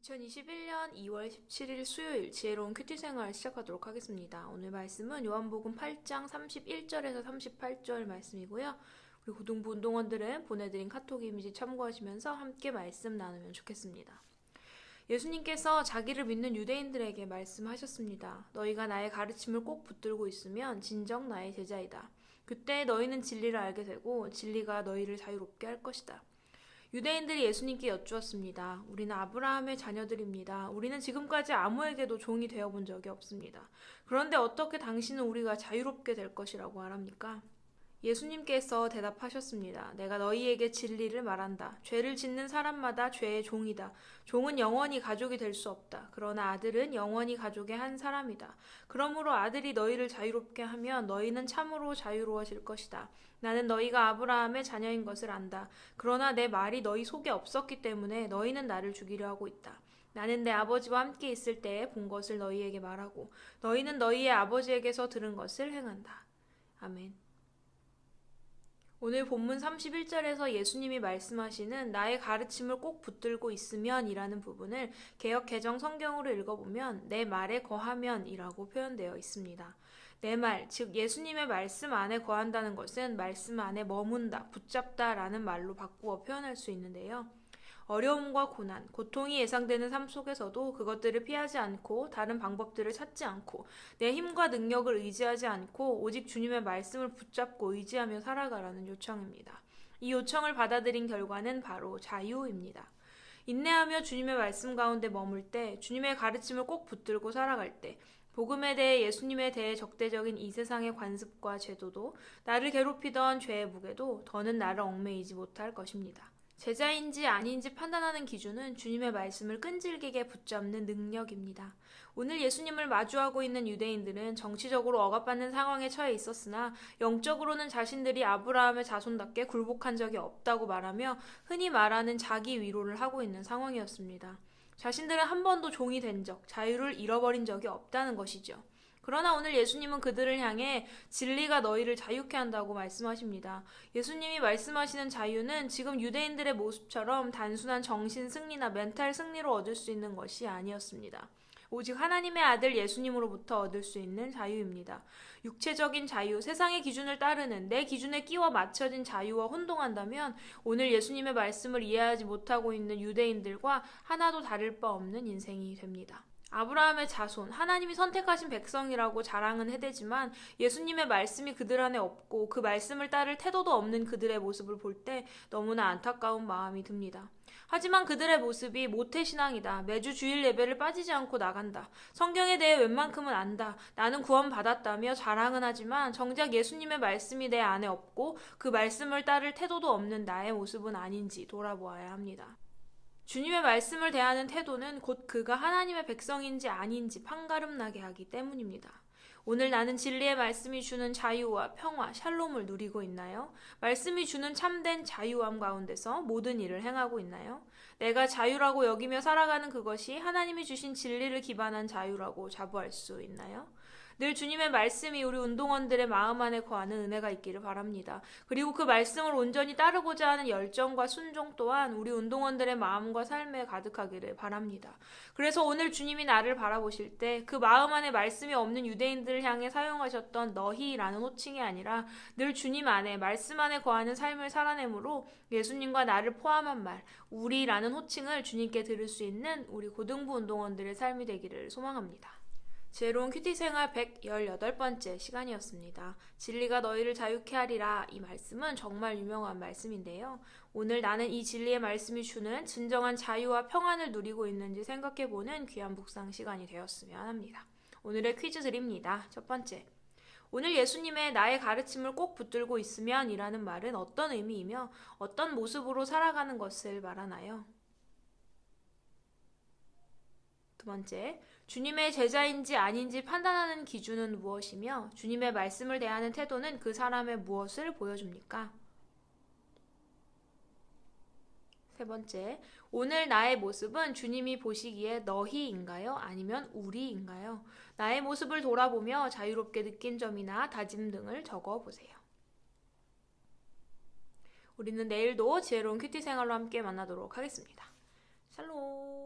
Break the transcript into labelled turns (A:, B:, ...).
A: 2021년 2월 17일 수요일 지혜로운 큐티 생활 시작하도록 하겠습니다. 오늘 말씀은 요한복음 8장 31절에서 38절 말씀이고요. 우리 고등부 운동원들은 보내드린 카톡 이미지 참고하시면서 함께 말씀 나누면 좋겠습니다. 예수님께서 자기를 믿는 유대인들에게 말씀하셨습니다. 너희가 나의 가르침을 꼭 붙들고 있으면 진정 나의 제자이다. 그때 너희는 진리를 알게 되고 진리가 너희를 자유롭게 할 것이다. 유대인들이 예수님께 여쭈었습니다. 우리는 아브라함의 자녀들입니다. 우리는 지금까지 아무에게도 종이 되어본 적이 없습니다. 그런데 어떻게 당신은 우리가 자유롭게 될 것이라고 말합니까? 예수님께서 대답하셨습니다. 내가 너희에게 진리를 말한다. 죄를 짓는 사람마다 죄의 종이다. 종은 영원히 가족이 될 수 없다. 그러나 아들은 영원히 가족의 한 사람이다. 그러므로 아들이 너희를 자유롭게 하면 너희는 참으로 자유로워질 것이다. 나는 너희가 아브라함의 자녀인 것을 안다. 그러나 내 말이 너희 속에 없었기 때문에 너희는 나를 죽이려 하고 있다. 나는 내 아버지와 함께 있을 때에 본 것을 너희에게 말하고 너희는 너희의 아버지에게서 들은 것을 행한다. 아멘. 오늘 본문 31절에서 예수님이 말씀하시는 나의 가르침을 꼭 붙들고 있으면 이라는 부분을 개역 개정 성경으로 읽어보면 내 말에 거하면 이라고 표현되어 있습니다. 내 말, 즉 예수님의 말씀 안에 거한다는 것은 말씀 안에 머문다, 붙잡다 라는 말로 바꾸어 표현할 수 있는데요. 어려움과 고난, 고통이 예상되는 삶 속에서도 그것들을 피하지 않고 다른 방법들을 찾지 않고 내 힘과 능력을 의지하지 않고 오직 주님의 말씀을 붙잡고 의지하며 살아가라는 요청입니다. 이 요청을 받아들인 결과는 바로 자유입니다. 인내하며 주님의 말씀 가운데 머물 때, 주님의 가르침을 꼭 붙들고 살아갈 때 복음에 대해 예수님에 대해 적대적인 이 세상의 관습과 제도도 나를 괴롭히던 죄의 무게도 더는 나를 얽매이지 못할 것입니다. 제자인지 아닌지 판단하는 기준은 주님의 말씀을 끈질기게 붙잡는 능력입니다. 오늘 예수님을 마주하고 있는 유대인들은 정치적으로 억압받는 상황에 처해 있었으나 영적으로는 자신들이 아브라함의 자손답게 굴복한 적이 없다고 말하며 흔히 말하는 자기 위로를 하고 있는 상황이었습니다. 자신들은 한 번도 종이 된 적, 자유를 잃어버린 적이 없다는 것이죠. 그러나 오늘 예수님은 그들을 향해 진리가 너희를 자유케 한다고 말씀하십니다. 예수님이 말씀하시는 자유는 지금 유대인들의 모습처럼 단순한 정신 승리나 멘탈 승리로 얻을 수 있는 것이 아니었습니다. 오직 하나님의 아들 예수님으로부터 얻을 수 있는 자유입니다. 육체적인 자유, 세상의 기준을 따르는 내 기준에 끼워 맞춰진 자유와 혼동한다면 오늘 예수님의 말씀을 이해하지 못하고 있는 유대인들과 하나도 다를 바 없는 인생이 됩니다. 아브라함의 자손, 하나님이 선택하신 백성이라고 자랑은 해대지만 예수님의 말씀이 그들 안에 없고 그 말씀을 따를 태도도 없는 그들의 모습을 볼 때 너무나 안타까운 마음이 듭니다. 하지만 그들의 모습이 모태신앙이다. 매주 주일 예배를 빠지지 않고 나간다. 성경에 대해 웬만큼은 안다. 나는 구원받았다며 자랑은 하지만 정작 예수님의 말씀이 내 안에 없고 그 말씀을 따를 태도도 없는 나의 모습은 아닌지 돌아보아야 합니다. 주님의 말씀을 대하는 태도는 곧 그가 하나님의 백성인지 아닌지 판가름나게 하기 때문입니다. 오늘 나는 진리의 말씀이 주는 자유와 평화, 샬롬을 누리고 있나요? 말씀이 주는 참된 자유함 가운데서 모든 일을 행하고 있나요? 내가 자유라고 여기며 살아가는 그것이 하나님이 주신 진리를 기반한 자유라고 자부할 수 있나요? 늘 주님의 말씀이 우리 운동원들의 마음 안에 거하는 은혜가 있기를 바랍니다. 그리고 그 말씀을 온전히 따르고자 하는 열정과 순종 또한 우리 운동원들의 마음과 삶에 가득하기를 바랍니다. 그래서 오늘 주님이 나를 바라보실 때 그 마음 안에 말씀이 없는 유대인들을 향해 사용하셨던 너희라는 호칭이 아니라 늘 주님 안에 말씀 안에 거하는 삶을 살아내므로 예수님과 나를 포함한 말 우리라는 호칭을 주님께 들을 수 있는 우리 고등부 운동원들의 삶이 되기를 소망합니다. 지혜로운 큐티 생활 118번째 시간이었습니다. 진리가 너희를 자유케 하리라. 이 말씀은 정말 유명한 말씀인데요. 오늘 나는 이 진리의 말씀이 주는 진정한 자유와 평안을 누리고 있는지 생각해보는 귀한 묵상 시간이 되었으면 합니다. 오늘의 퀴즈 드립니다. 첫 번째. 오늘 예수님의 나의 가르침을 꼭 붙들고 있으면 이라는 말은 어떤 의미이며 어떤 모습으로 살아가는 것을 말하나요? 두 번째, 주님의 제자인지 아닌지 판단하는 기준은 무엇이며 주님의 말씀을 대하는 태도는 그 사람의 무엇을 보여줍니까? 세 번째, 오늘 나의 모습은 주님이 보시기에 너희인가요? 아니면 우리인가요? 나의 모습을 돌아보며 자유롭게 느낀 점이나 다짐 등을 적어보세요. 우리는 내일도 지혜로운 큐티 생활로 함께 만나도록 하겠습니다. 샬롬.